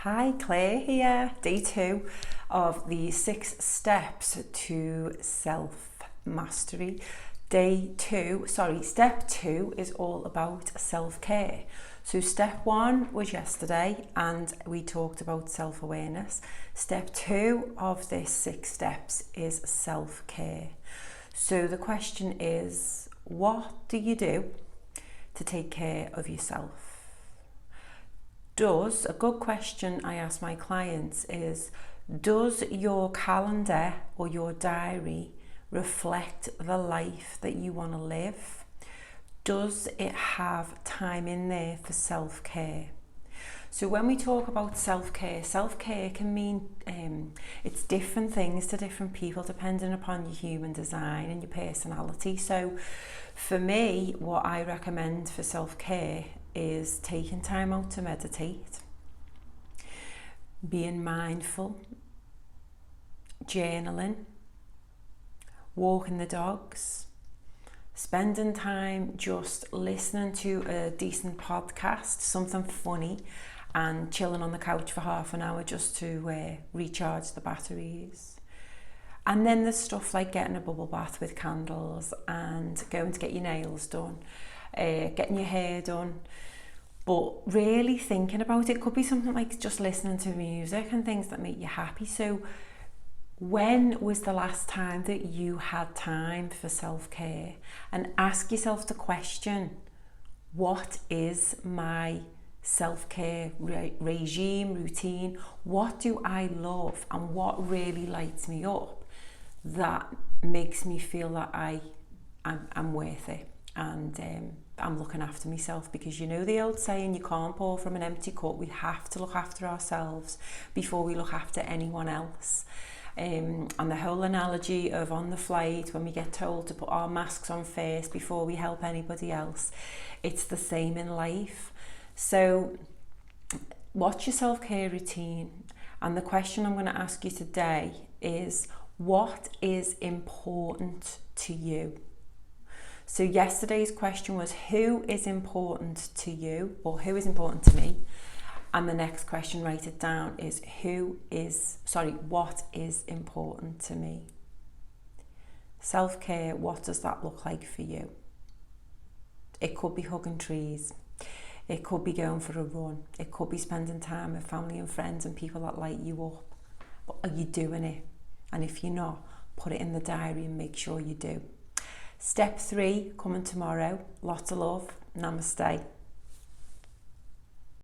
Hi, Claire here. Day 2 of the 6 steps to self-mastery. Step 2 is all about self-care. So step 1 was yesterday and we talked about self-awareness. Step 2 of this 6 steps is self-care. So the question is, what do you do to take care of yourself? A good question I ask my clients is, does your calendar or your diary reflect the life that you want to live? Does it have time in there for self-care? So when we talk about self-care can mean it's different things to different people depending upon your human design and your personality. So for me, what I recommend for self-care is taking time out to meditate, being mindful, journaling, walking the dogs, spending time just listening to a decent podcast, something funny, and chilling on the couch for half an hour just to recharge the batteries. And then there's stuff like getting a bubble bath with candles and going to get your nails done, getting your hair done. But really thinking about it could be something like just listening to music and things that make you happy. So when was the last time that you had time for self-care? And ask yourself the question, what is my self-care regime, routine? What do I love and what really lights me up that makes me feel that I'm worth it and I'm looking after myself? Because you know the old saying, you can't pour from an empty cup. We have to look after ourselves before we look after anyone else. And the whole analogy of on the flight when we get told to put our masks on first before we help anybody else, it's the same in life. So what's your self-care routine? And the question I'm going to ask you today is, what is important to you? So yesterday's question was, who is important to you, or who is important to me? And the next question, write it down, is what is important to me? Self-care, what does that look like for you? It could be hugging trees. It could be going for a run. It could be spending time with family and friends and people that light you up. But are you doing it? And if you're not, put it in the diary and make sure you do. Step 3 coming tomorrow. Lots of love. Namaste.